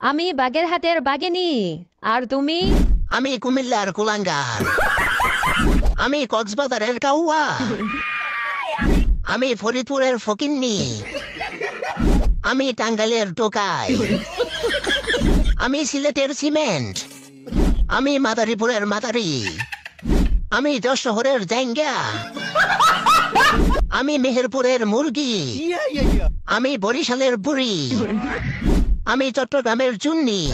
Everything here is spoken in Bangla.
আমি বাগেরহাটের বাগিনী। আর তুমি? আমি কুমিল্লার কুলাঙ্গার। আমি কক্সবাজারের কাউয়া। আমি ফরিদপুরের ফকিন্নি। আমি টাঙ্গাইলের টোকাই। আমি সিলেটের সিমেন্ট। আমি মাদারীপুরের মাদারি। আমি যশোরের জাইঙ্গা। আমি মেহেরপুরের মুরগি। আমি বরিশালের বুড়ি। আমি চট্টগ্রামের চুন্নি।